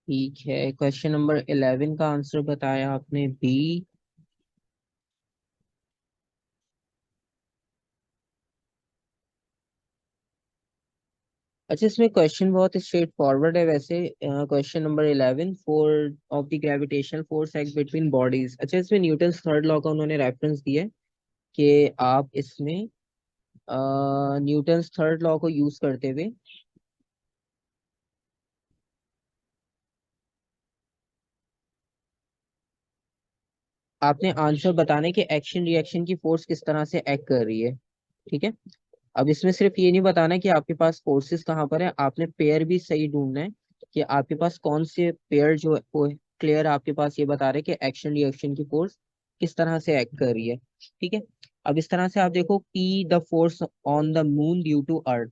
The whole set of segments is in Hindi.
ठीक है, क्वेश्चन नंबर 11 का आंसर बताया आपने बी। अच्छा, इसमें क्वेश्चन बहुत स्ट्रेट फॉरवर्ड है वैसे। Question number 11, four of the gravitational force act between bodies. अच्छा, इसमें न्यूटन थर्ड लॉ का उन्होंने रेफरेंस दिया है कि आप इसमें न्यूटन थर्ड लॉ को यूज करते हुए आपने आंसर बताने के एक्शन रिएक्शन की फोर्स किस तरह से एक्ट कर रही है। ठीक है। अब इसमें सिर्फ ये नहीं बताना कि आपके पास फोर्सेस कहाँ पर है, आपने पेयर भी सही ढूंढना है कि आपके पास कौन से पेयर जो है वो क्लियर आपके पास ये बता रहे हैं कि एक्शन रिएक्शन की फोर्स किस तरह से एक्ट कर रही है। ठीक है। अब इस तरह से आप देखो, P the force on the moon due to earth.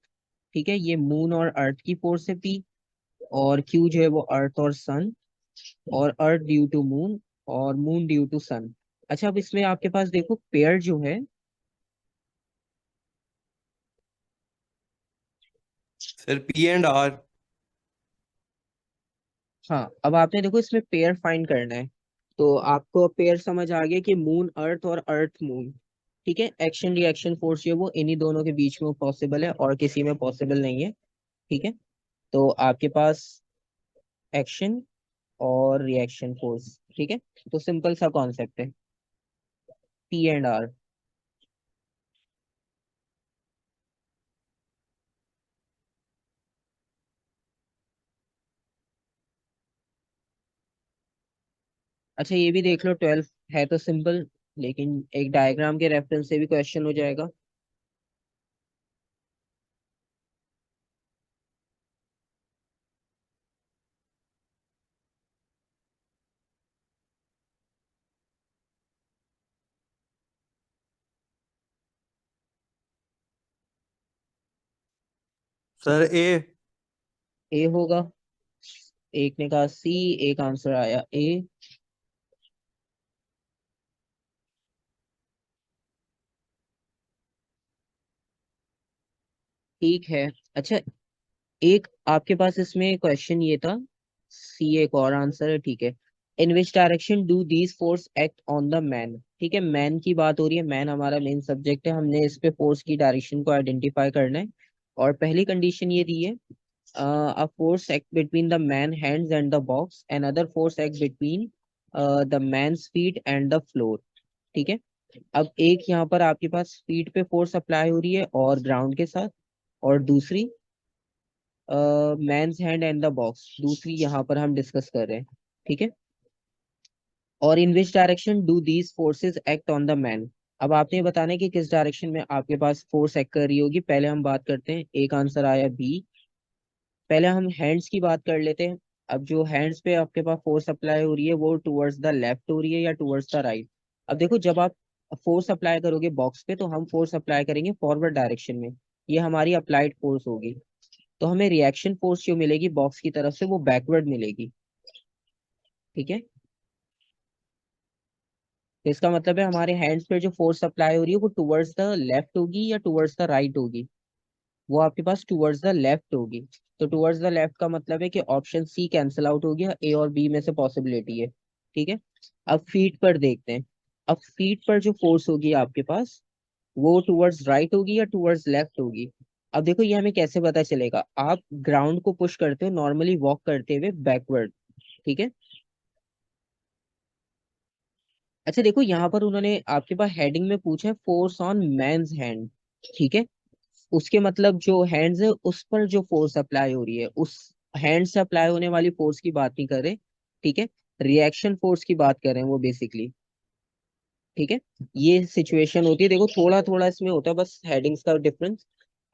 ठीक है, ये मून और अर्थ की फोर्स है पी। और क्यू जो है वो अर्थ और सन, और अर्थ ड्यू टू मून, और मून ड्यू टू सन। अच्छा, अब इसमें आपके पास देखो पेयर जो है। Sir P and R. हाँ, अब आपने देखो इसमें पेयर फाइंड करना है। तो आपको पेयर समझ आ गया कि मून अर्थ और अर्थ मून। ठीक है, एक्शन रिएक्शन फोर्स जो है वो इन्हीं दोनों के बीच में पॉसिबल है और किसी में पॉसिबल नहीं है। ठीक है। तो आपके पास एक्शन और रिएक्शन फोर्स। ठीक है। तो सिंपल सा कॉन्सेप्ट है, पी एंड आर। अच्छा, ये भी देख लो, 12 है तो सिंपल, लेकिन एक डायग्राम के रेफरेंस से भी क्वेश्चन हो जाएगा। सर ए। ए होगा। एक ने कहा सी, एक आंसर आया ए। ठीक है। अच्छा, एक आपके पास इसमें क्वेश्चन ये था, सी एक और आंसर है। ठीक है। In which direction do these force act on the man. ठीक है, मैन की बात हो रही है, मैन हमारा मेन सब्जेक्ट है, हमने इस पे फोर्स की डायरेक्शन को आइडेंटिफाई करना है। और पहली कंडीशन ये दी है, a force act between the man hands and the box, and other force act between the man's feet and the floor. ठीक है। अब एक यहाँ पर आपके पास फीट पे फोर्स अप्लाई हो रही है और ग्राउंड के साथ, और दूसरी man's hand and the box, दूसरी यहाँ पर हम डिस्कस कर रहे हैं। ठीक है। और in which direction do these forces act on the man. अब आपने ये बताना है कि किस डायरेक्शन में आपके पास फोर्स एक्ट कर रही होगी। पहले हम बात करते हैं, एक आंसर आया बी। पहले हम हैंड्स की बात कर लेते हैं। अब जो हैंड्स पे आपके पास फोर्स अप्लाई हो रही है वो टुवर्ड्स द लेफ्ट हो रही है या टुवर्ड्स द राइट। अब देखो, जब आप फोर्स अप्लाई करोगे बॉक्स पे तो हम फोर्स अप्लाई करेंगे फॉरवर्ड डायरेक्शन में, ये हमारी अप्लाइड फोर्स होगी। तो हमें रिएक्शन फोर्स जो मिलेगी बॉक्स की तरफ से वो बैकवर्ड मिलेगी। ठीक है। तो इसका मतलब है हमारे हैंड्स पे जो फोर्स अप्लाई हो रही है वो टुवर्ड्स द लेफ्ट होगी या टुवर्ड्स द राइट होगी। वो आपके पास टुवर्ड्स द लेफ्ट होगी। तो टुवर्ड्स द लेफ्ट का मतलब है कि ऑप्शन सी कैंसिल आउट हो गया, ए और बी में से पॉसिबिलिटी है। ठीक है। अब फीट पर देखते हैं। अब फीट पर जो फोर्स होगी आपके पास वो टुवर्ड्स राइट होगी या टुवर्ड्स लेफ्ट होगी। अब देखो, ये हमें कैसे पता चलेगा, आप ग्राउंड को पुश करते हो नॉर्मली वॉक करते हुए बैकवर्ड। ठीक है। अच्छा देखो, यहाँ पर उन्होंने आपके पास हेडिंग में पूछा है फोर्स ऑन मैन्स हैंड। ठीक है। उसके मतलब जो हैंड्स है उस पर जो फोर्स अप्लाई हो रही है, उस हैंड से अप्लाई होने वाली फोर्स की बात नहीं कर रहे। ठीक है। रिएक्शन फोर्स की बात कर रहे हैं वो बेसिकली। ठीक है। ये सिचुएशन होती है, देखो थोड़ा थोड़ा इसमें होता है बस हेडिंग्स का डिफरेंस।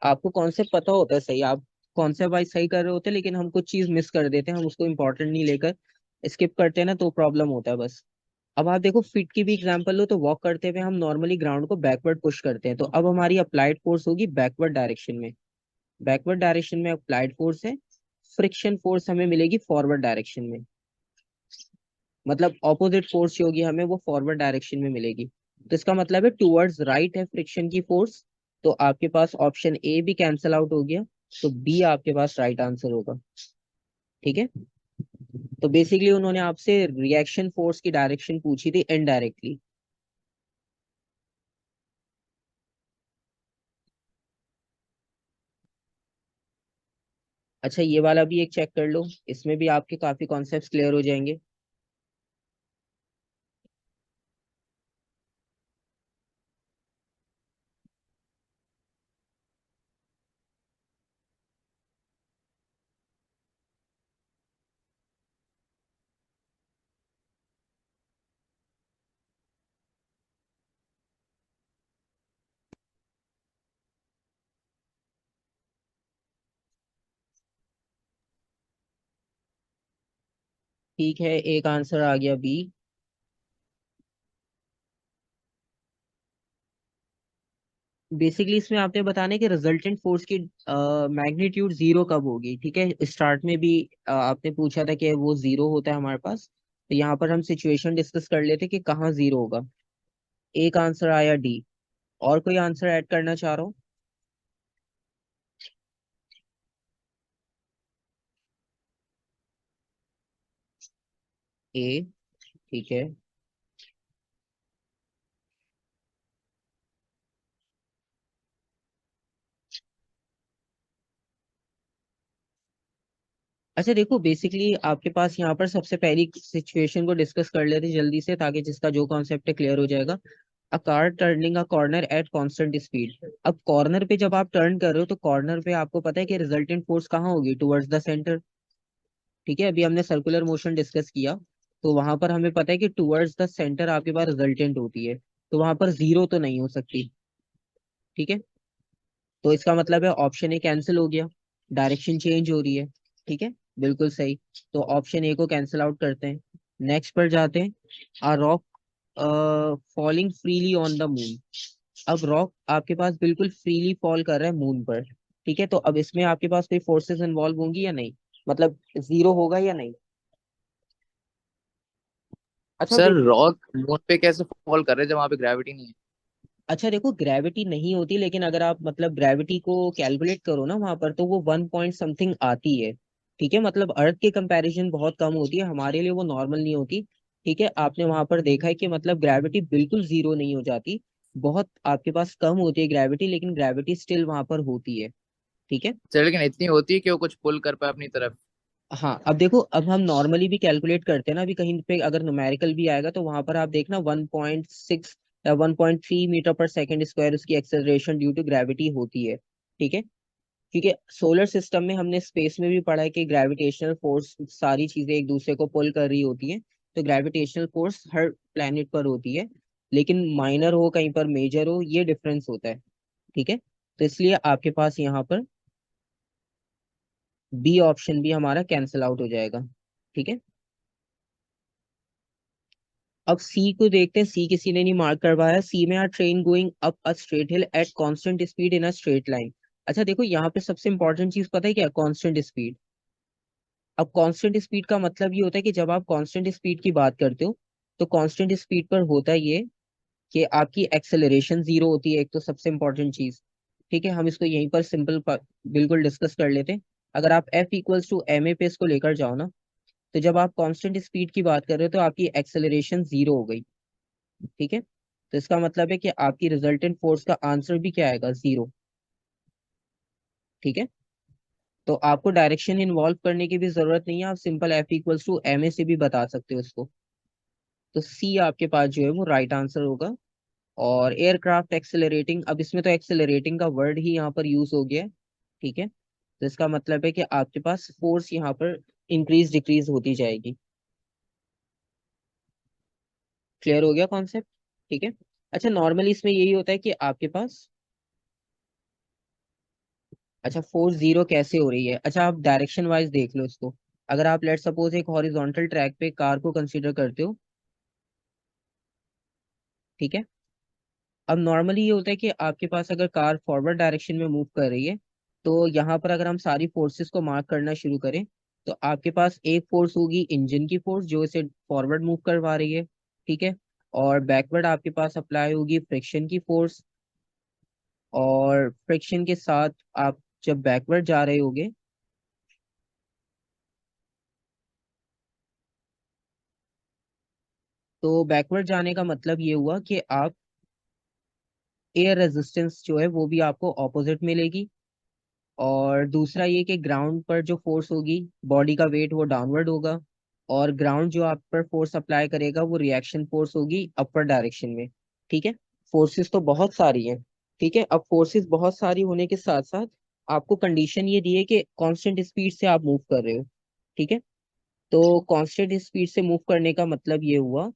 आपको कॉन्सेप्ट पता होता है सही, आप कॉन्सेप्ट वाइज सही कर रहे होते हैं, लेकिन हम कुछ चीज मिस कर देते हैं, हम उसको इंपॉर्टेंट नहीं लेकर स्किप करते हैं ना, तो प्रॉब्लम होता है बस। अब आप देखो, फिट की भी एग्जांपल लो, तो वॉक करते हुए हम नॉर्मली ग्राउंड को बैकवर्ड पुश करते हैं, तो अब हमारी अप्लाइड फोर्स होगी बैकवर्ड डायरेक्शन में। बैकवर्ड डायरेक्शन में अप्लाइड फोर्स है। फ्रिक्शन फोर्स हमें मिलेगी फॉरवर्ड डायरेक्शन में। मतलब ऑपोजिट फोर्स जो होगी हमें वो फॉरवर्ड डायरेक्शन में मिलेगी। तो इसका मतलब है टुवर्ड्स राइट है फ्रिक्शन की फोर्स। तो आपके पास ऑप्शन ए भी कैंसिल आउट हो गया, तो बी आपके पास राइट आंसर होगा। ठीक है। तो बेसिकली उन्होंने आपसे रिएक्शन फोर्स की डायरेक्शन पूछी थी इनडायरेक्टली। अच्छा ये वाला भी एक चेक कर लो, इसमें भी आपके काफी कॉन्सेप्ट्स क्लियर हो जाएंगे। ठीक है, एक आंसर आ गया बी। बेसिकली इसमें आपने बताना है कि रिजल्टेंट फोर्स की मैग्नीट्यूड जीरो कब होगी। ठीक है, स्टार्ट में भी आपने पूछा था कि वो जीरो होता है हमारे पास, तो यहाँ पर हम सिचुएशन डिस्कस कर लेते कि कहाँ जीरो होगा। एक आंसर आया डी। और कोई आंसर ऐड करना चाह रहा हूँ? ए। ठीक है। अच्छा देखो, बेसिकली आपके पास यहाँ पर सबसे पहली सिचुएशन को डिस्कस कर लेते हैं जल्दी से, ताकि जिसका जो कॉन्सेप्ट है क्लियर हो जाएगा। A car turning a corner eight constant speed. अब कॉर्नर पे जब आप टर्न कर रहे हो तो कॉर्नर पे आपको पता है कि रिजल्टेंट फोर्स कहाँ होगी, टुवर्ड्स द सेंटर। ठीक है, अभी हमने सर्कुलर मोशन डिस्कस किया, तो वहां पर हमें पता है कि टुवर्ड्स द सेंटर आपके पास रिजल्टेंट होती है, तो वहां पर जीरो तो नहीं हो सकती। ठीक है, तो इसका मतलब है ऑप्शन ए कैंसिल हो गया, डायरेक्शन चेंज हो रही है। ठीक है, बिल्कुल सही। तो ऑप्शन ए को कैंसिल आउट करते हैं। नेक्स्ट पर जाते हैं। A rock falling freely on the moon. अब रॉक आपके पास बिल्कुल फ्रीली फॉल कर रहा है मून पर। ठीक है, तो अब इसमें आपके पास कोई फोर्सेस इन्वॉल्व होंगी या नहीं, मतलब जीरो होगा या नहीं? अच्छा अब सर देखो। रॉक मून पे कैसे फॉल कर रहे हैं जब वहां पे ग्रेविटी नहीं है? अच्छा देखो, ग्रेविटी नहीं होती, लेकिन अगर आप मतलब ग्रेविटी को कैलकुलेट करो ना वहां पर, तो वो 1 पॉइंट समथिंग आती है। ठीक है, मतलब अर्थ के कंपैरिजन बहुत कम होती है, हमारे लिए वो नॉर्मल नहीं होती। ठीक है, आपने वहां पर देखा है कि मतलब ग्रेविटी बिल्कुल जीरो नहीं हो जाती, बहुत आपके पास कम होती है ग्रेविटी, लेकिन ग्रेविटी स्टिल वहां पर होती है। ठीक है। सर लेकिन इतनी होती है कि वो कुछ पुल कर पाए अपनी तरफ? हाँ अब देखो, अब हम नॉर्मली भी कैलकुलेट करते हैं ना, अभी कहीं पे अगर न्यूमेरिकल भी आएगा तो वहां पर आप देखना 1.6 या 1.3 मीटर पर सेकंड स्क्वायर उसकी एक्सेलरेशन ड्यू टू ग्रेविटी होती है। ठीक है, क्योंकि सोलर सिस्टम में हमने स्पेस में भी पढ़ा है कि ग्रेविटेशनल फोर्स सारी चीजें एक दूसरे को पुल कर रही होती हैं, तो ग्रेविटेशनल फोर्स हर प्लेनेट पर होती है, लेकिन माइनर हो कहीं पर मेजर हो, ये डिफरेंस होता है। ठीक है, तो इसलिए आपके पास यहाँ पर बी ऑप्शन भी हमारा कैंसिल आउट हो जाएगा। ठीक है, अब सी को देखते हैं, सी किसी ने नहीं मार्क करवाया। सी में are train going up a straight hill at constant speed in a straight line. अच्छा देखो, यहाँ पे सबसे इंपॉर्टेंट चीज पता है क्या, कांस्टेंट स्पीड। अब कांस्टेंट स्पीड का मतलब ये होता है कि जब आप कांस्टेंट स्पीड की बात करते हो, तो कांस्टेंट स्पीड पर होता है ये कि आपकी एक्सेलरेशन जीरो होती है, एक तो सबसे इंपॉर्टेंट चीज। ठीक है, हम इसको यहीं पर सिंपल बिल्कुल डिस्कस कर लेते हैं। अगर आप F equals to M A पे इसको लेकर जाओ ना, तो जब आप कांस्टेंट स्पीड की बात कर रहे हो तो आपकी एक्सेलरेशन जीरो हो गई। ठीक है, तो इसका मतलब है कि आपकी रिजल्टेंट फोर्स का आंसर भी क्या आएगा, जीरो। ठीक है, तो आपको डायरेक्शन इन्वॉल्व करने की भी जरूरत नहीं है, आप simple F equals to M A से भी बता सकते हो इसको। तो सी आपके पास जो है वो राइट आंसर होगा। और एयरक्राफ्ट एक्सेलरेटिंग, अब इसमें तो एक्सेलरेटिंग का वर्ड ही यहाँ पर यूज हो गया है। ठीक है, तो इसका मतलब है कि आपके पास फोर्स यहाँ पर इंक्रीज डिक्रीज होती जाएगी। क्लियर हो गया कॉन्सेप्ट? ठीक है। अच्छा नॉर्मली इसमें यही होता है कि आपके पास, अच्छा फोर्स जीरो कैसे हो रही है, अच्छा आप डायरेक्शन वाइज देख लो इसको। अगर आप लेट सपोज एक हॉरिजॉन्टल ट्रैक पे कार को कंसीडर करते हो। ठीक है, अब नॉर्मली ये होता है कि आपके पास अगर कार फॉरवर्ड डायरेक्शन में मूव कर रही है, तो यहाँ पर अगर हम सारी फोर्सेस को मार्क करना शुरू करें, तो आपके पास एक फोर्स होगी इंजन की फोर्स जो इसे फॉरवर्ड मूव करवा रही है। ठीक है, और बैकवर्ड आपके पास अप्लाई होगी फ्रिक्शन की फोर्स, और फ्रिक्शन के साथ आप जब बैकवर्ड जा रहे होगे, तो बैकवर्ड जाने का मतलब ये हुआ कि आप एयर रेजिस्टेंस जो है वो भी आपको ऑपोजिट मिलेगी, और दूसरा ये कि ग्राउंड पर जो फोर्स होगी, बॉडी का वेट वो डाउनवर्ड होगा, और ग्राउंड जो आप पर फोर्स अप्लाई करेगा वो रिएक्शन फोर्स होगी अपर डायरेक्शन में। ठीक है। फोर्सेस तो बहुत सारी हैं। ठीक है। अब फोर्सेस बहुत सारी होने के साथ साथ आपको कंडीशन ये दी है कि कांस्टेंट स्पीड से आप मूव कर रहे हो। ठीक है। तो कांस्टेंट स्पीड से मूव करने का मतलब ये हुआ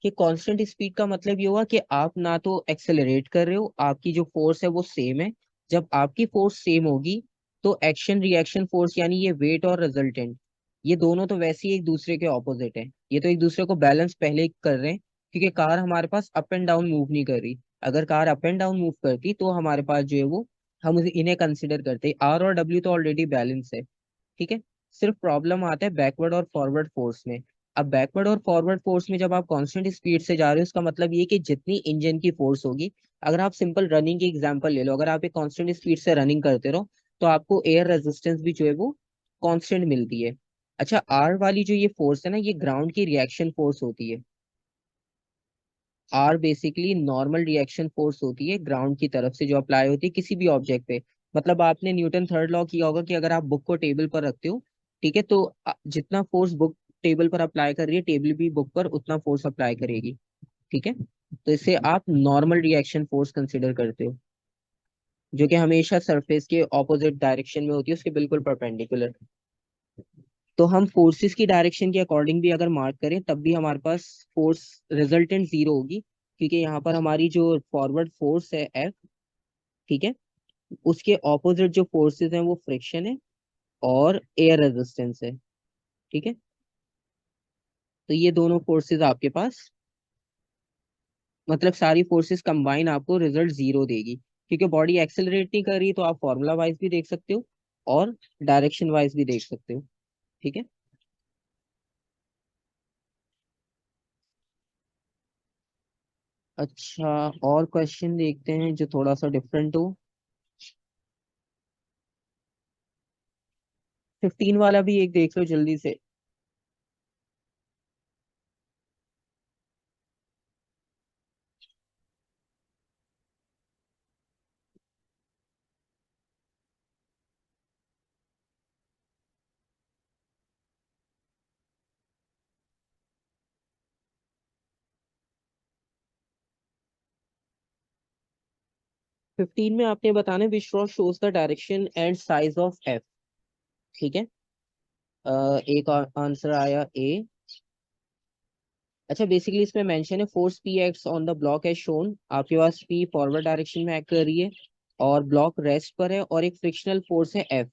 कि कांस्टेंट स्पीड का मतलब ये हुआ कि आप ना तो एक्सेलरेट कर रहे हो, आपकी जो फोर्स है वो सेम है। जब आपकी फोर्स सेम होगी तो एक्शन रिएक्शन फोर्स यानी ये वेट और रिजल्टेंट, ये दोनों तो वैसे ही एक दूसरे के ऑपोजिट है। ये तो एक दूसरे को बैलेंस पहले ही कर रहे हैं, क्योंकि कार हमारे पास अप एंड डाउन मूव नहीं कर रही। अगर car up and down move करती तो हमारे पास जो है वो, हम इन्हें कंसिडर करते, आर और डब्ल्यू तो ऑलरेडी बैलेंस है। ठीक है। सिर्फ प्रॉब्लम आता है बैकवर्ड और फॉरवर्ड फोर्स में। अब बैकवर्ड और फॉरवर्ड फोर्स में जब आप कांस्टेंट स्पीड से जा रहे हो, इसका मतलब ये कि जितनी इंजन की फोर्स होगी, अगर आप सिंपल रनिंग की एग्जांपल ले लो, अगर आप एक कांस्टेंट स्पीड से रनिंग करते रहो तो आपको एयर रेजिस्टेंस भी जो है वो कांस्टेंट मिलती है। अच्छा, आर वाली जो ये फोर्स है ना, ये ग्राउंड की रिएक्शन फोर्स होती है। R basically normal reaction force होती है ग्राउंड की तरफ से जो अप्लाई होती है किसी भी ऑब्जेक्ट पे। मतलब आपने न्यूटन थर्ड लॉ किया होगा कि अगर आप बुक को टेबल पर रखते हो, ठीक है, तो जितना फोर्स बुक टेबल पर अप्लाई कर रही है, टेबल भी बुक पर उतना फोर्स अप्लाई करेगी। ठीक है। तो इसे आप नॉर्मल रिएक्शन फोर्स कंसिडर करते हो, जो कि हमेशा सरफेस के ऑपोजिट डायरेक्शन में होती है, उसके बिल्कुल परपेंडिकुलर। तो हम फोर्सेस की डायरेक्शन के अकॉर्डिंग भी अगर मार्क करें तब भी हमारे पास फोर्स रिजल्टेंट जीरो होगी, क्योंकि यहाँ पर हमारी जो फॉरवर्ड फोर्स है एफ, ठीक है, उसके ऑपोजिट जो फोर्सेस हैं वो फ्रिक्शन है और एयर रेजिस्टेंस है। ठीक है। तो ये दोनों फोर्सेस आपके पास, मतलब सारी फोर्सेस कंबाइन आपको रिजल्ट जीरो देगी, क्योंकि बॉडी एक्सेलरेट नहीं कर रही, तो आप फॉर्मूला वाइज भी देख सकते हो और डायरेक्शन वाइज भी देख सकते हो। ठीक है। अच्छा, और क्वेश्चन देखते हैं जो थोड़ा सा डिफरेंट हो। 15 वाला भी एक देख लो जल्दी से। 15 में आपने बताना है which row shows the direction and size of F. ठीक है। एक आंसर आया ए। अच्छा, बेसिकली इसमें मेंशन है force P acts on the block as shown. आपके पास पी फॉरवर्ड डायरेक्शन में एक्ट कर रही है और ब्लॉक रेस्ट पर है, और एक फ्रिक्शनल फोर्स है एफ।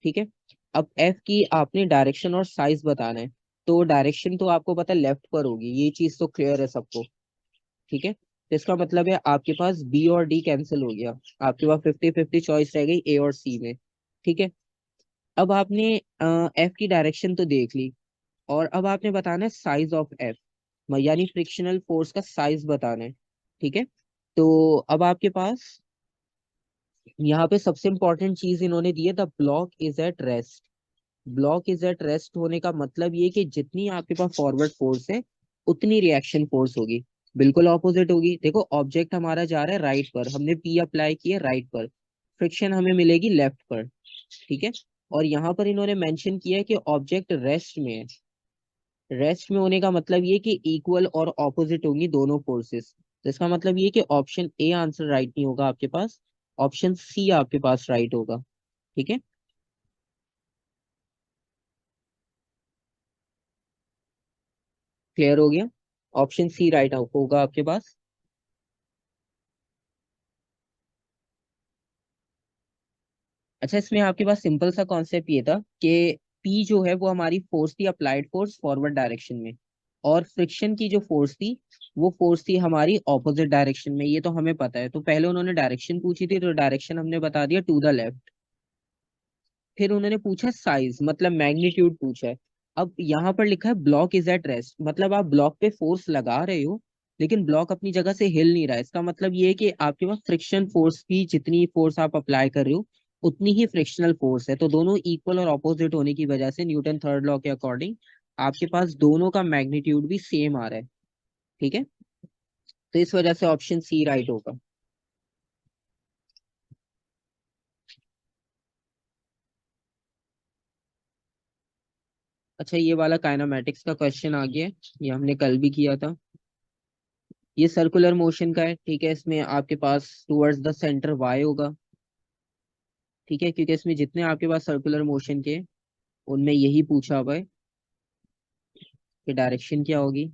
ठीक है। अब एफ की आपने डायरेक्शन और साइज बताना है। तो डायरेक्शन तो आपको पता है लेफ्ट पर होगी, ये चीज तो क्लियर है सबको। ठीक है। तो इसका मतलब है आपके पास बी और डी कैंसिल हो गया, आपके पास 50-50 चॉइस रह गई ए और सी में। ठीक है। अब आपने एफ की डायरेक्शन तो देख ली, और अब आपने बताना है साइज ऑफ एफ, यानी फ्रिक्शनल फोर्स का साइज बताना है। ठीक है। तो अब आपके पास यहाँ पे सबसे इंपॉर्टेंट चीज इन्होंने दी है, the block is at rest. Block is at rest होने का मतलब ये कि जितनी आपके पास फॉरवर्ड फोर्स है उतनी रिएक्शन फोर्स होगी, बिल्कुल ऑपोजिट होगी। देखो, ऑब्जेक्ट हमारा जा रहा है राइट पर, हमने पी अप्लाई किया राइट पर, फ्रिक्शन हमें मिलेगी लेफ्ट पर। ठीक है। और यहाँ पर इन्होंने मेंशन किया है कि ऑब्जेक्ट रेस्ट में है। रेस्ट में होने का मतलब ये कि इक्वल और ऑपोजिट होंगी दोनों फोर्सेस। तो इसका मतलब ये कि ऑप्शन ए आंसर राइट नहीं होगा आपके पास, ऑप्शन सी आपके पास राइट होगा। ठीक है। क्लियर हो गया? ऑप्शन सी राइट होगा आपके पास। अच्छा, इसमें आपके पास सिंपल सा कॉन्सेप्ट ये था कि पी जो है वो हमारी फोर्स थी, अप्लाइड फोर्स फॉरवर्ड डायरेक्शन में, और फ्रिक्शन की जो फोर्स थी वो फोर्स थी हमारी ऑपोजिट डायरेक्शन में। ये तो हमें पता है। तो पहले उन्होंने डायरेक्शन पूछी थी, तो डायरेक्शन हमने बता दिया टू द लेफ्ट। फिर उन्होंने पूछा साइज, मतलब मैग्नीट्यूड पूछा है। अब यहाँ पर लिखा है ब्लॉक इज एट रेस्ट, मतलब आप ब्लॉक पे फोर्स लगा रहे हो लेकिन ब्लॉक अपनी जगह से हिल नहीं रहा है। इसका मतलब ये है कि आपके पास फ्रिक्शन फोर्स की जितनी फोर्स आप अप्लाई कर रहे हो उतनी ही फ्रिक्शनल फोर्स है। तो दोनों इक्वल और ऑपोजिट होने की वजह से न्यूटन थर्ड लॉ के अकॉर्डिंग आपके पास दोनों का मैग्नीट्यूड भी सेम आ रहा है। ठीक है, तो इस वजह से ऑप्शन सी राइट होगा। अच्छा, ये वाला काइनेमेटिक्स का क्वेश्चन आ गया है, ये हमने कल भी किया था। ये सर्कुलर मोशन का है। ठीक है, इसमें आपके पास टुवर्ड्स द सेंटर वाई होगा। ठीक है, क्योंकि इसमें जितने आपके पास सर्कुलर मोशन के उनमें यही पूछा हुआ है कि डायरेक्शन क्या होगी।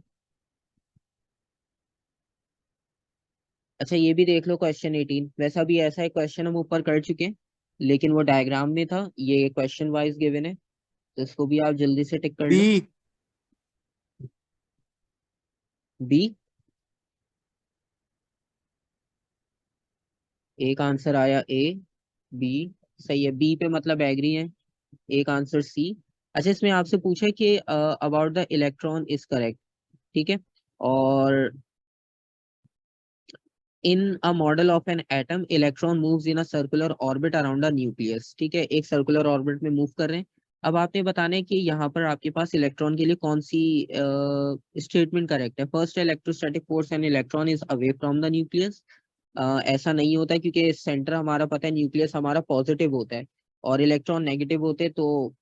अच्छा, ये भी देख लो क्वेश्चन 18। वैसा भी ऐसा एक क्वेश्चन हम ऊपर कर चुके हैं, लेकिन वो डायग्राम में था, ये क्वेश्चन वाइज गिवन है, तो इसको भी आप जल्दी से टिक कर लो। बी। बी, एक आंसर आया ए। बी सही है, बी पे मतलब एग्री है। एक आंसर सी। अच्छा, इसमें आपसे पूछा है कि about the electron is correct. ठीक है, और in a model of an atom electron moves in a circular orbit around a nucleus. ठीक है, एक सर्कुलर ऑर्बिट में मूव कर रहे हैं। अब आपने बताना है कि यहाँ पर आपके पास इलेक्ट्रॉन के लिए कौन सी स्टेटमेंट करेक्ट है। First, electrostatic force and electron is away from the nucleus. ऐसा नहीं होता है, क्योंकि सेंटर हमारा पता है, न्यूक्लियस हमारा पॉजिटिव होता है और इलेक्ट्रॉन नेगेटिव होते हैं, तो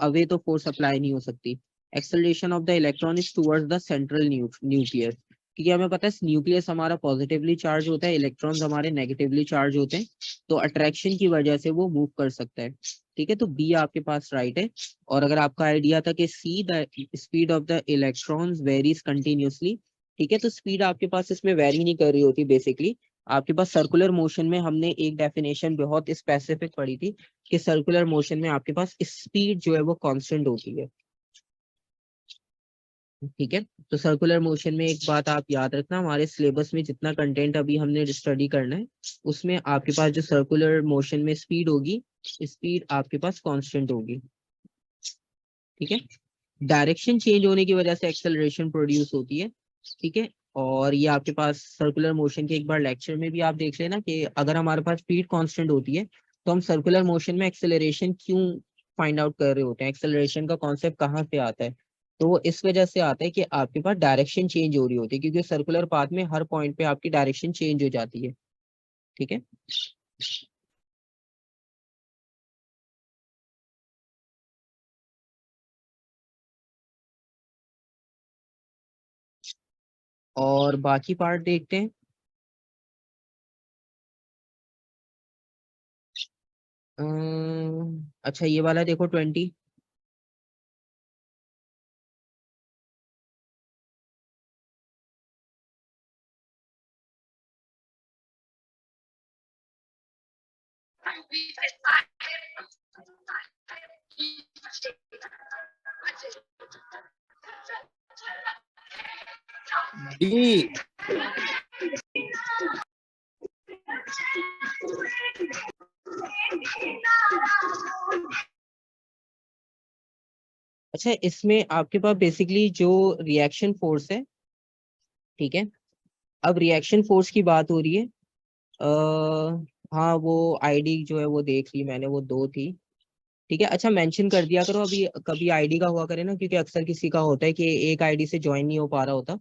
अवे तो फोर्स अप्लाई नहीं हो सकती। Acceleration of the electron is towards the central nucleus, क्योंकि हमें पता है न्यूक्लियस हमारा पॉजिटिवली चार्ज होता है, इलेक्ट्रॉन्स हमारे नेगेटिवली चार्ज होते हैं, तो अट्रैक्शन की वजह से वो मूव कर सकता है। ठीक है, तो बी आपके पास राइट है। और अगर आपका आइडिया था कि see, the speed of the electrons varies continuously. ठीक है, तो स्पीड आपके पास इसमें वेरी नहीं कर रही होती बेसिकली। आपके पास सर्कुलर मोशन में हमने एक डेफिनेशन बहुत स्पेसिफिक पढ़ी थी कि सर्कुलर मोशन में आपके पास स्पीड जो है वो कांस्टेंट होती है। ठीक है, तो सर्कुलर मोशन में एक बात आप याद रखना, हमारे सिलेबस में जितना कंटेंट अभी हमने स्टडी करना है उसमें आपके पास जो सर्कुलर मोशन में स्पीड होगी, स्पीड आपके पास कांस्टेंट होगी। ठीक है, डायरेक्शन चेंज होने की वजह से एक्सेलरेशन प्रोड्यूस होती है। ठीक है, और ये आपके पास सर्कुलर मोशन के एक बार लेक्चर में भी आप देख लेना कि अगर हमारे पास स्पीड कांस्टेंट होती है तो हम सर्कुलर मोशन में एक्सेलरेशन क्यों फाइंड आउट कर रहे होते हैं, एक्सेलरेशन का कॉन्सेप्ट कहाँ से आता है। तो वो इस वजह से आता है कि आपके पास डायरेक्शन चेंज हो रही होती है, क्योंकि सर्कुलर पाथ में हर पॉइंट पे आपकी डायरेक्शन चेंज हो जाती है। ठीक है, और बाकी पार्ट देखते हैं। अच्छा, ये वाला देखो 20। डी। अच्छा, इसमें आपके पास बेसिकली जो रिएक्शन फोर्स है। ठीक है, अब रिएक्शन फोर्स की बात हो रही है। हाँ, वो आईडी जो है वो देख ली मैंने, वो दो थी। ठीक है, अच्छा मेंशन कर दिया करो अभी, कभी आईडी का हुआ करे ना, क्योंकि अक्सर किसी का होता है कि एक आईडी से ज्वाइन नहीं हो पा रहा होता,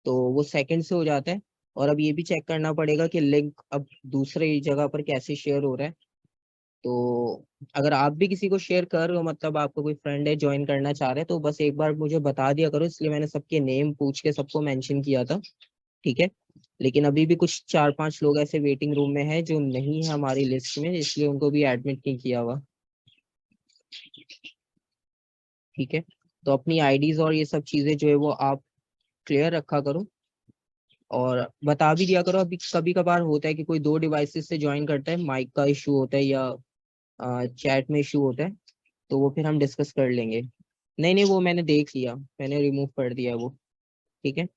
तो वो सेकंड से हो जाता है। और अब ये भी चेक करना पड़ेगा कि लिंक अब दूसरे जगह पर कैसे शेयर हो रहा है। तो अगर आप भी किसी को शेयर कर रहे हो, मतलब आपको कोई फ्रेंड है ज्वाइन करना चाह रहे हैं, तो बस एक बार मुझे बता दिया करो, इसलिए मैंने सबके नेम पूछ के सबको मेंशन किया था। ठीक है, लेकिन अभी भी कुछ 4-5 लोग ऐसे वेटिंग रूम में है जो नहीं है हमारी लिस्ट में, इसलिए उनको भी एडमिट नहीं किया हुआ। ठीक है, तो अपनी आईडीज और ये सब चीजें जो है वो आप क्लियर रखा करो, और बता भी दिया करो। अभी कभी कभार होता है कि कोई दो डिवाइसेस से ज्वाइन करता है, माइक का इशू होता है या चैट में इशू होता है, तो वो फिर हम डिस्कस कर लेंगे। नहीं नहीं, वो मैंने देख लिया, मैंने रिमूव कर दिया वो। ठीक है,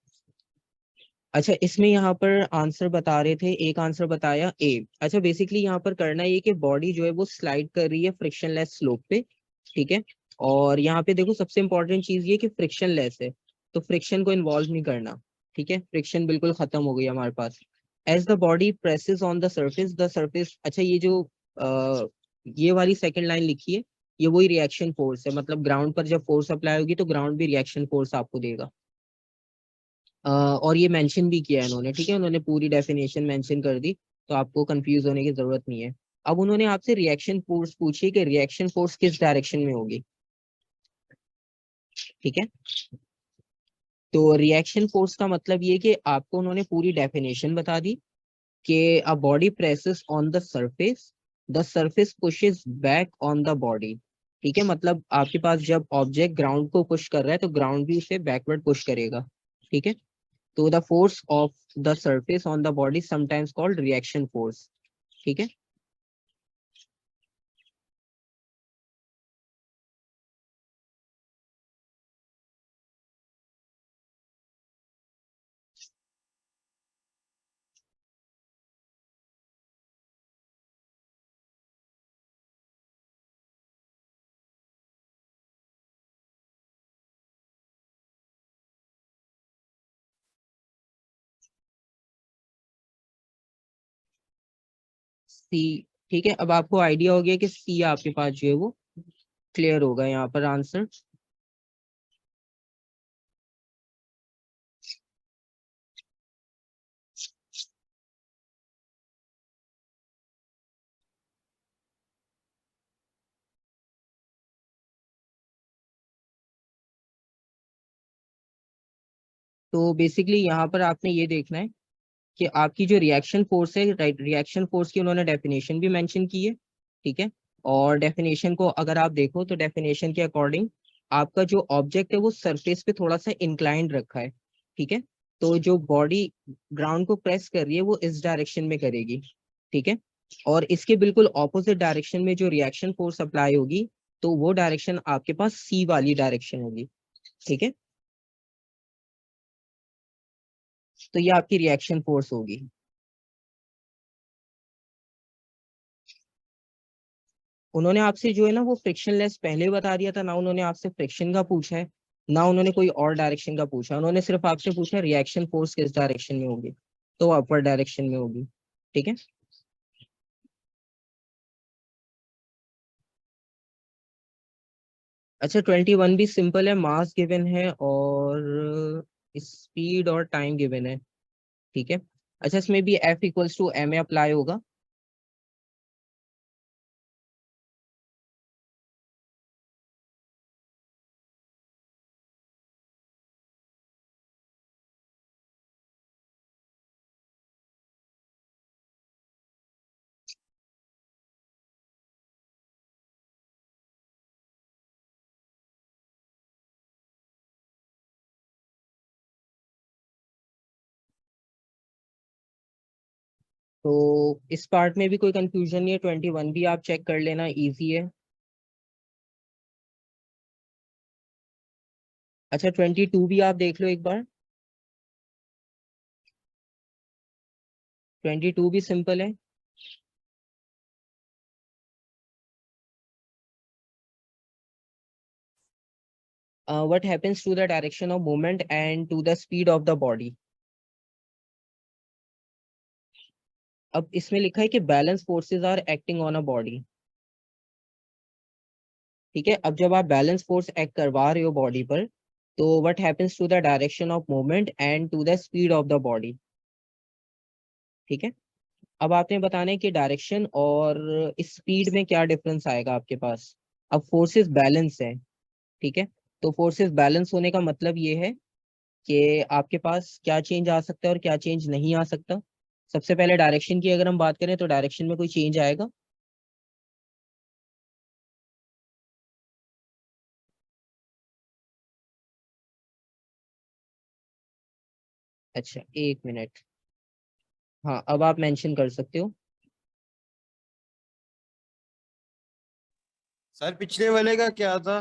अच्छा इसमें यहाँ पर आंसर बता रहे थे, एक आंसर बताया ए। अच्छा, बेसिकली यहाँ पर करना ये कि बॉडी जो है वो स्लाइड कर रही है फ्रिक्शनलेस स्लोप पे। ठीक है, और यहाँ पे देखो सबसे इंपॉर्टेंट चीज ये कि फ्रिक्शनलेस है, तो फ्रिक्शन को इन्वॉल्व नहीं करना। ठीक है, फ्रिक्शन बिल्कुल खत्म हो गई हमारे पास। As the body presses on the surface, the surface. अच्छा, ये जो ये वाली सेकंड लाइन लिखी है, ये वही रिएक्शन फोर्स है, मतलब ग्राउंड पर जब फोर्स अप्लाई होगी तो ग्राउंड भी रिएक्शन फोर्स आपको देगा। और ये मेंशन भी किया है इन्होंने, ठीक है, उन्होंने पूरी डेफिनेशन मेंशन कर दी, तो आपको कंफ्यूज होने की जरूरत नहीं है। अब उन्होंने आपसे रिएक्शन फोर्स पूछी कि रिएक्शन फोर्स किस डायरेक्शन में होगी, ठीक है। तो रिएक्शन फोर्स का मतलब ये कि आपको उन्होंने पूरी डेफिनेशन बता दी कि a body presses on the surface pushes back on the body, ठीक है, मतलब आपके पास जब ऑब्जेक्ट ग्राउंड को पुश कर रहा है तो ग्राउंड भी उसे बैकवर्ड पुश करेगा, ठीक है। तो the force of the surface on the body sometimes called reaction force, ठीक है। सी, ठीक है, अब आपको आइडिया हो गया कि सी आपके पास जो है वो क्लियर होगा यहाँ पर आंसर। तो बेसिकली यहाँ पर आपने ये देखना है कि आपकी जो रिएक्शन फोर्स है, राइट, रिएक्शन फोर्स की उन्होंने डेफिनेशन भी मेंशन की है, ठीक है। और डेफिनेशन को अगर आप देखो तो डेफिनेशन के अकॉर्डिंग आपका जो ऑब्जेक्ट है वो सरफेस पे थोड़ा सा इंक्लाइंड रखा है, ठीक है। तो जो बॉडी ग्राउंड को प्रेस कर रही है वो इस डायरेक्शन में करेगी, ठीक है। और इसके बिल्कुल ऑपोजिट डायरेक्शन में जो रिएक्शन फोर्स अप्लाई होगी तो वो डायरेक्शन आपके पास सी वाली डायरेक्शन होगी, ठीक है। तो ये आपकी रिएक्शन फोर्स होगी। उन्होंने आपसे जो है ना वो फ्रिक्शनलेस पहले बता दिया था ना, उन्होंने आपसे फ्रिक्शन का पूछा है ना, उन्होंने कोई और डायरेक्शन का पूछा, उन्होंने सिर्फ आपसे पूछा रिएक्शन फोर्स किस डायरेक्शन में होगी, तो अपर डायरेक्शन में होगी, ठीक है। अच्छा 21 भी सिंपल है, मास गिवन है और स्पीड और टाइम गिवन है, ठीक है। अच्छा इसमें भी F equals to M apply होगा। तो इस पार्ट में भी कोई कंफ्यूजन नहीं है, 21 भी आप चेक कर लेना, इजी है। अच्छा 22 भी आप देख लो एक बार, 22 भी सिंपल है। What happens to the direction of movement and to the speed of the body? अब इसमें लिखा है कि balance forces are acting on a body, ठीक है। अब जब आप बैलेंस फोर्स एक्ट करवा रहे हो बॉडी पर तो what happens to the direction of movement and to the speed of the body, ठीक है। अब आपने बताना है कि डायरेक्शन और स्पीड में क्या डिफरेंस आएगा आपके पास। अब फोर्सेस बैलेंस है, ठीक है। तो फोर्सेस बैलेंस होने का मतलब ये है कि आपके पास क्या चेंज आ सकता है और क्या चेंज नहीं आ सकता। सबसे पहले डायरेक्शन की अगर हम बात करें तो डायरेक्शन में कोई चेंज आएगा। अच्छा एक मिनट, हाँ अब आप मेंशन कर सकते हो। सर पिछले वाले का क्या था?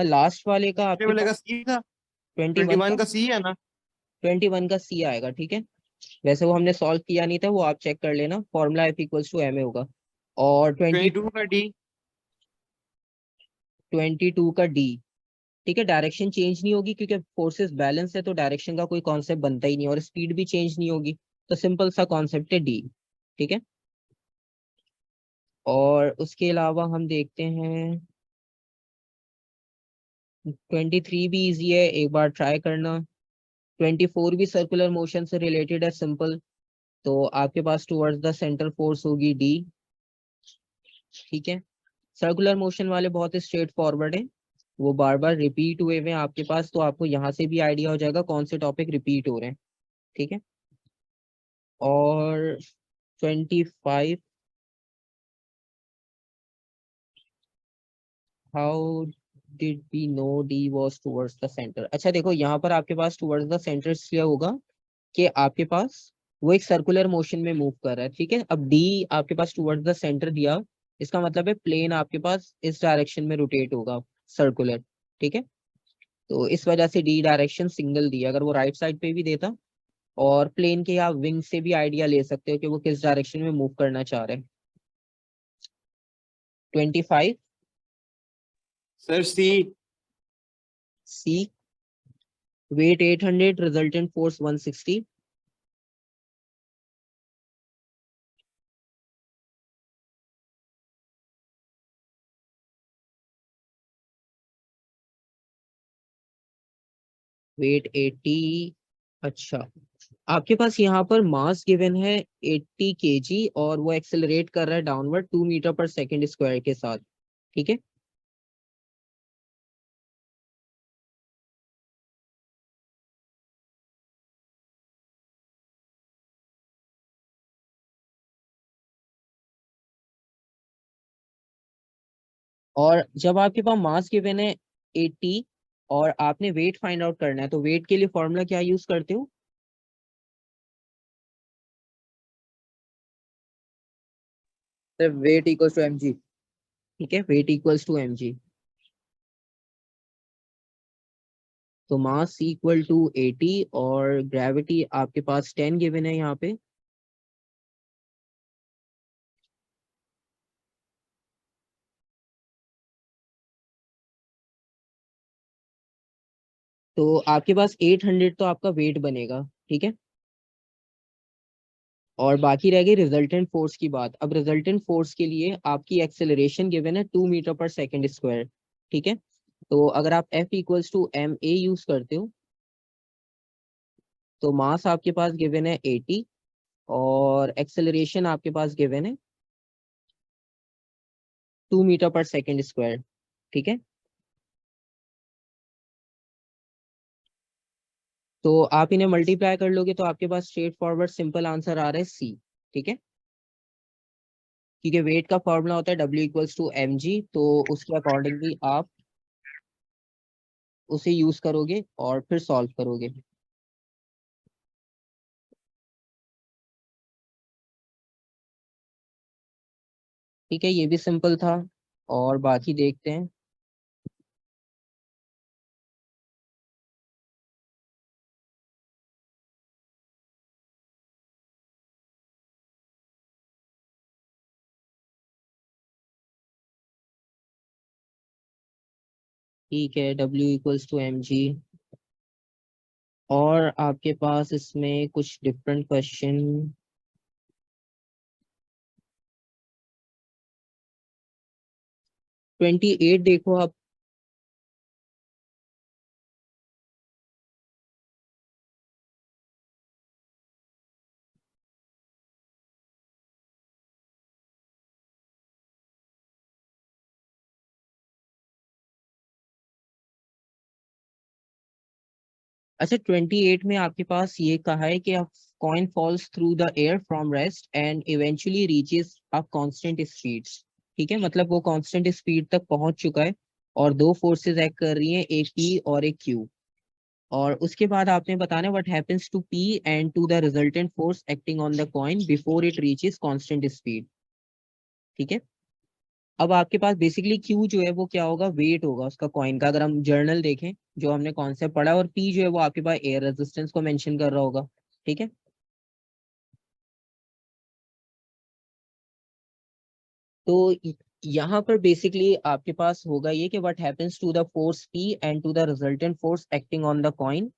लास्ट वाले का पिछले आपके वाले पास का सी था। 21 21 का, का सी है ना? 21 का सी आएगा, ठीक है। वैसे वो हमने सॉल्व किया नहीं था, वो आप चेक कर लेना, formula F equals to M A होगा। और 22 का डी। 22 का डी, ठीक है। डायरेक्शन चेंज नहीं होगी क्योंकि फोर्सेस बैलेंस है, तो डायरेक्शन का कोई कॉन्सेप्ट बनता ही नहीं, और स्पीड भी चेंज नहीं होगी, तो सिंपल सा कॉन्सेप्ट है डी, ठीक है। और उसके अलावा हम देखते हैं 23 भी इजी है, एक बार ट्राई करना। 24 भी सर्कुलर मोशन से रिलेटेड है, सिंपल। तो आपके पास टुवर्ड्स द सेंटर फोर्स होगी डी। ठीक है, सर्कुलर मोशन वाले बहुत ही स्ट्रेट फॉरवर्ड है, वो बार बार रिपीट हुए हुए हैं आपके पास, तो आपको यहाँ से भी आइडिया हो जाएगा कौन से टॉपिक रिपीट हो रहे हैं। ठीक है, और 25, how did we know D was towards the centre. अच्छा देखो, यहाँ पर आपके पास टुवर्ड्स द सेंटर इसलिए होगा कि आपके पास वो एक सर्कुलर मोशन में मूव कर रहा है। ठीक है, अब डी आपके पास टुवर्ड्स द सेंटर दिया, इसका मतलब है प्लेन आपके पास इस डायरेक्शन में रोटेट होगा, सर्कुलर। ठीक है, तो इस वजह से डी डायरेक्शन सिंगल दी। अगर वो राइट साइड पे भी देता, और प्लेन के या विंग से भी आइडिया ले सकते हो कि वो किस डायरेक्शन में मूव करना चाह रहे हैं। 25 सर सी। सी, वेट 800, रिजल्टेंट फोर्स 160। वेट 80। अच्छा, आपके पास यहाँ पर मास गिवन है 80 केजी, और वो एक्सेलरेट कर रहा है डाउनवर्ड 2 मीटर पर सेकंड स्क्वायर के साथ। ठीक है, और जब आपके पास मास गिवन है 80 और आपने वेट फाइंड आउट करना है, तो वेट के लिए फॉर्मूला क्या यूज करते हो? Sir weight equals to mg। ठीक है, वेट इक्वल्स टू mg। तो मास इक्वल टू 80 और ग्रेविटी आपके पास 10 गिवन है यहाँ पे। तो आपके पास 800 तो आपका वेट बनेगा। ठीक है, और बाकी रह गई रिजल्टेंट फोर्स की बात। अब रिजल्टेंट फोर्स के लिए आपकी एक्सेलरेशन गिवन है 2 मीटर पर सेकंड स्क्वायर। ठीक है, तो अगर आप F equals to M A use करते हो, तो मास आपके पास गिवन है 80 और एक्सेलरेशन आपके पास गिवन है 2 मीटर पर सेकंड स्क्वायर। ठीक है, तो आप इन्हें मल्टीप्लाई कर लोगे तो आपके पास स्ट्रेट फॉरवर्ड सिंपल आंसर आ रहा है सी। ठीक है, क्योंकि वेट का फॉर्मूला होता है W equals to M G, तो उसके अकॉर्डिंगली आप उसे यूज करोगे और फिर सॉल्व करोगे। ठीक है, ये भी सिंपल था, और बाकी देखते हैं। ठीक है, W equals to M G, और आपके पास इसमें कुछ डिफरेंट क्वेश्चन। 28 देखो आप। अच्छा, 28 में आपके पास ये कहा है कि coin falls through the air from rest and eventually reaches a constant speed. ठीक है, मतलब वो कांस्टेंट स्पीड तक पहुंच चुका है, और दो फोर्सेस एक्ट कर रही हैं, एक पी और एक क्यू। और उसके बाद आपने बताना what happens to P and to the resultant force acting on the coin before it reaches constant speed. ठीक है, अब आपके पास बेसिकली क्यू जो है वो क्या होगा, वेट होगा उसका कॉइन का, अगर हम जर्नल देखें जो हमने कॉन्सेप्ट पढ़ा, और पी जो है वो आपके पास एयर रेजिस्टेंस को मेंशन कर रहा होगा। ठीक है, तो यहाँ पर बेसिकली आपके पास होगा ये कि what happens to the force P and to the resultant force acting on the coin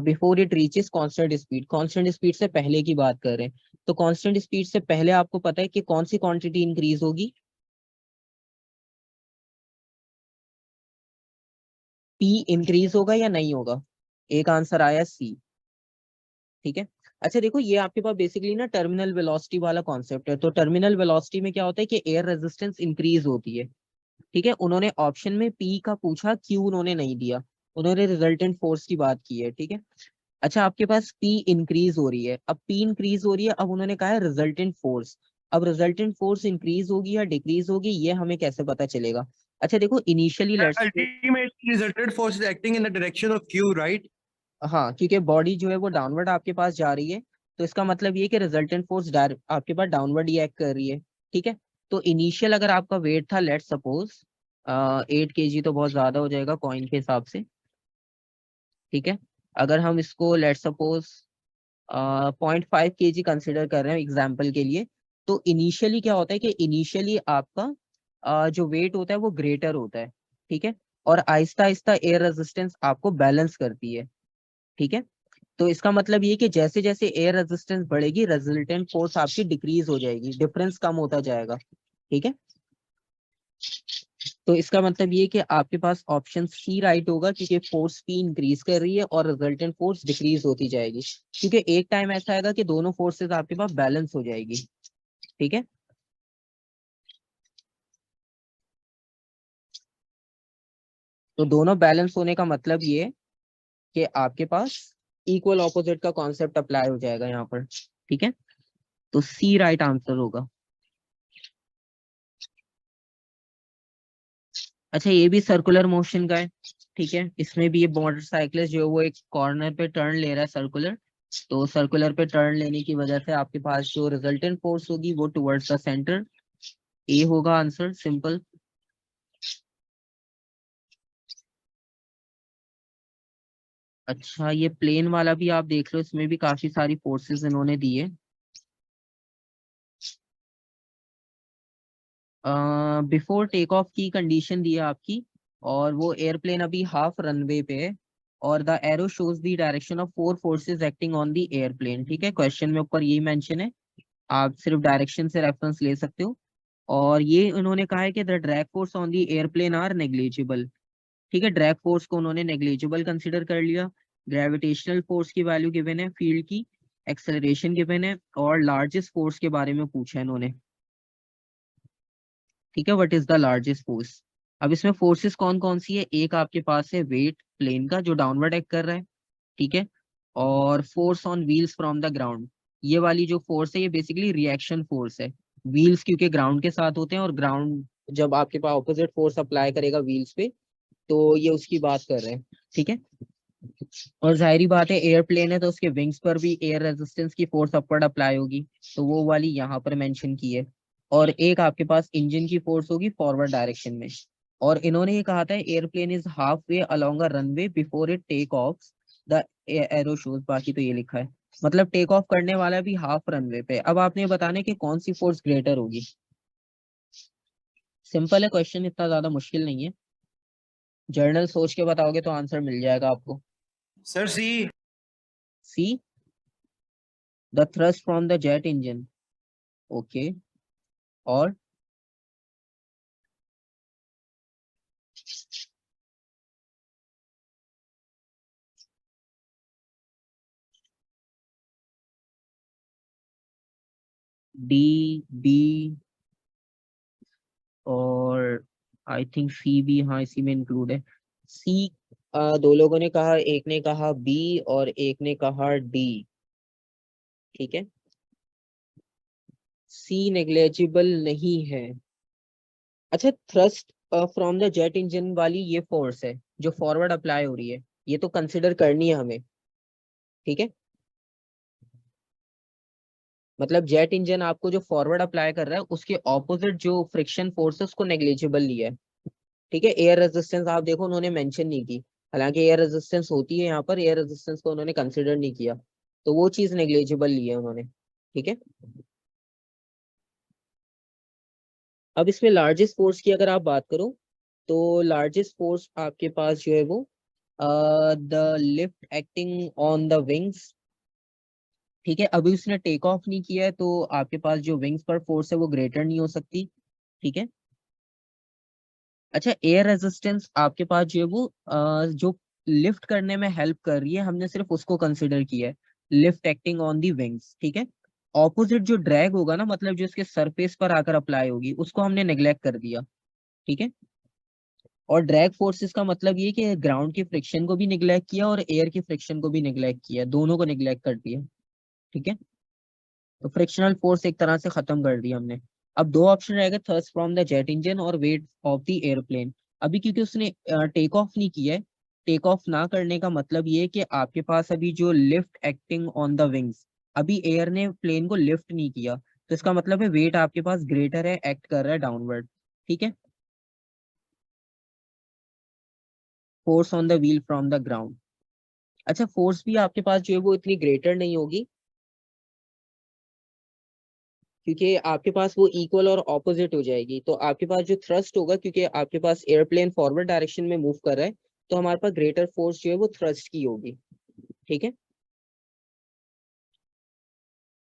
before it reaches constant speed. Constant speed से पहले की बात कर रहे हैं, तो कांस्टेंट स्पीड से पहले आपको पता है कि कौन सी क्वांटिटी इंक्रीज होगी, पी इंक्रीज होगा या नहीं होगा? एक आंसर आया सी। ठीक है। अच्छा देखो, ये आपके पास बेसिकली ना टर्मिनल वेलोसिटी वाला कॉन्सेप्ट है। तो टर्मिनल वेलोसिटी में क्या होता है कि एयर रेजिस्टेंस इंक्रीज होती है। ठीक है, उन्होंने ऑप्शन में पी का पूछा, क्यू उन्होंने नहीं दिया, उन्होंने रिजल्टेंट फोर्स की बात की है। ठीक है। अच्छा, आपके पास पी इंक्रीज हो रही है, अब पी इंक्रीज हो रही है, अब उन्होंने कहा है रिजल्टेंट फोर्स। अब रिजल्टेंट फोर्स इंक्रीज होगी या डिक्रीज होगी, ये हमें कैसे पता चलेगा? अच्छा देखो, initially let's, Ultimately, resultant force is acting in the direction of Q, right? हाँ, क्योंकि बॉडी जो है वो डाउनवर्ड आपके पास जा रही है, तो इसका मतलब ये कि रिजल्टेंट फोर्स आपके पास डाउनवर्ड ही एक्ट कर रही है। ठीक है। तो इनिशियल अगर आपका वेट था, लेट सपोज 8 kg, तो बहुत ज्यादा हो जाएगा कॉइन के हिसाब से। ठीक है। अगर हम इसको लेट सपोज 0.5 kg कंसिडर कर रहे हैं एग्जाम्पल के लिए, तो इनिशियली क्या होता है कि इनिशियली आपका जो वेट होता है वो ग्रेटर होता है। ठीक है। और आहिस्ता आहिस्ता एयर रेजिस्टेंस आपको बैलेंस करती है। ठीक है। तो इसका मतलब ये कि जैसे जैसे एयर रेजिस्टेंस बढ़ेगी, रिजल्टेंट फोर्स आपकी डिक्रीज हो जाएगी, डिफरेंस कम होता जाएगा। ठीक है। तो इसका मतलब ये कि आपके पास ऑप्शन सी राइट होगा, क्योंकि फोर्स पी इंक्रीज कर रही है और रिजल्टेंट फोर्स डिक्रीज होती जाएगी, क्योंकि एक टाइम ऐसा आएगा कि दोनों फोर्सेस आपके पास बैलेंस हो जाएगी। ठीक है। तो दोनों बैलेंस होने का मतलब ये है कि आपके पास इक्वल ऑपोजिट का कॉन्सेप्ट अप्लाई हो जाएगा यहाँ पर। ठीक है। तो सी राइट आंसर होगा। अच्छा, ये भी सर्कुलर मोशन का है। ठीक है, इसमें भी ये मोटरसाइकिलिस्ट जो है वो एक कॉर्नर पे टर्न ले रहा है सर्कुलर। तो सर्कुलर पे टर्न लेने की वजह से आपके पास जो रिजल्टेंट फोर्स होगी वो टुवर्ड्स द सेंटर, ए होगा आंसर, सिंपल। अच्छा, ये प्लेन वाला भी आप देख लो, इसमें भी काफी सारी फोर्सेस इन्होंने दी है। बिफोर टेक ऑफ की कंडीशन दी है आपकी, और वो एयरप्लेन अभी हाफ रनवे पे है, और the arrow shows the direction of 4 forces acting on the airplane. ठीक है, क्वेश्चन में ऊपर यही मेंशन है, आप सिर्फ डायरेक्शन से रेफरेंस ले सकते हो। और ये उन्होंने कहा है कि the drag force on the airplane are negligible. ठीक है, ड्रैग फोर्स को उन्होंने नेग्लिजिबल कंसिडर कर लिया। ग्रेविटेशनल फोर्स की वैल्यू गिवन है, फील्ड की एक्सेलरेशन गिवन है, और लार्जेस्ट फोर्स के बारे में पूछा है इन्होंने। ठीक है, what is the largest force? अब इसमें फोर्सेस कौन कौन सी है? एक आपके पास है वेट प्लेन का जो डाउनवर्ड एक्ट कर रहा है। ठीक है। और force on wheels from the ground, ये वाली जो फोर्स है ये बेसिकली रिएक्शन फोर्स है। व्हील्स क्योंकि ग्राउंड के साथ होते हैं, और ग्राउंड जब आपके पास ऑपोजिट फोर्स अप्लाई करेगा व्हील्स पे, तो ये उसकी बात कर रहे हैं। ठीक है। और जाहिर बात है एयरप्लेन है तो उसके विंग्स पर भी एयर रेजिस्टेंस की फोर्स अपवर्ड अप्लाई होगी, तो वो वाली यहाँ पर मेंशन की है। और एक आपके पास इंजन की फोर्स होगी फॉरवर्ड डायरेक्शन में। और इन्होंने ये कहा था airplane is halfway along a runway before it take off the arrow shows, बाकी तो ये लिखा है, मतलब टेक ऑफ करने वाला भी हाफ रनवे पे। अब आपने बताने कि कौन सी फोर्स ग्रेटर होगी। सिंपल है क्वेश्चन, इतना ज्यादा मुश्किल नहीं है, जर्नल सोच के बताओगे तो आंसर मिल जाएगा आपको। Sir, C. C, the thrust from the jet engine. Okay. और डी, बी, और आई थिंक सी भी, हाँ इसी में इंक्लूड है। सी, दो लोगों ने कहा, एक ने कहा बी और एक ने कहा डी। ठीक है। सी नेग्लेजिबल नहीं है। अच्छा, thrust from the jet engine वाली ये फोर्स है जो फॉरवर्ड अप्लाई हो रही है, ये तो कंसिडर करनी है हमें। ठीक है। मतलब जेट इंजन आपको जो फॉरवर्ड अप्लाई कर रहा है उसके ऑपोजिट जो फ्रिक्शन फोर्स है उसको नेग्लिजिबल लिया है। ठीक है। एयर रेजिस्टेंस आप देखो उन्होंने मेंशन नहीं की, हालांकि एयर रेजिस्टेंस होती है यहाँ पर, एयर रेजिस्टेंस को उन्होंने कंसिडर नहीं किया, तो वो चीज नेग्लिजिबल ली है उन्होंने। ठीक है। अब इसमें लार्जेस्ट फोर्स की अगर आप बात करो, तो लार्जेस्ट फोर्स आपके पास जो है वो the lift acting on the wings. ठीक है, अभी उसने टेक ऑफ नहीं किया है, तो आपके पास जो विंग्स पर फोर्स है वो ग्रेटर नहीं हो सकती। ठीक है। अच्छा, एयर रेजिस्टेंस आपके पास जो है वो जो लिफ्ट करने में हेल्प कर रही है, हमने सिर्फ उसको कंसिडर किया है, lift acting on the wings, ठीक है। ऑपोजिट जो ड्रैग होगा ना, मतलब जो इसके सरफेस पर आकर अप्लाई होगी, उसको हमने नेग्लेक्ट कर दिया, ठीक है। और ड्रैग फोर्सेस का मतलब ये कि ग्राउंड की फ्रिक्शन को भी निगलेक्ट किया और एयर की फ्रिक्शन को भी निगलेक्ट किया, दोनों को निगलेक्ट कर दिया, ठीक है। तो फ्रिक्शनल फोर्स एक तरह से खत्म कर दिया हमने। अब दो ऑप्शन रहेगा, thrust from the jet engine और वेट ऑफ द एयरप्लेन। अभी क्योंकि उसने टेक ऑफ नहीं किया है, टेक ऑफ ना करने का मतलब ये है कि आपके पास अभी जो lift acting on the wings, अभी एयर ने प्लेन को लिफ्ट नहीं किया, तो इसका मतलब है वेट आपके पास ग्रेटर है, एक्ट कर रहा है डाउनवर्ड, ठीक है। Force on the wheel from the ground. अच्छा, फोर्स भी आपके पास जो है वो इतनी ग्रेटर नहीं होगी, क्योंकि आपके पास वो इक्वल और ऑपोजिट हो जाएगी। तो आपके पास जो थ्रस्ट होगा, क्योंकि आपके पास एयरप्लेन फॉरवर्ड डायरेक्शन में मूव कर रहा है, तो हमारे पास ग्रेटर फोर्स जो है वो थ्रस्ट की होगी, ठीक है।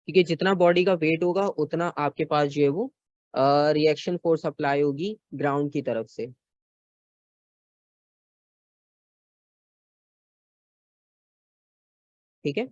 क्योंकि जितना बॉडी का वेट होगा उतना आपके पास जो है वो रिएक्शन फोर्स अप्लाई होगी ग्राउंड की तरफ से, ठीक है।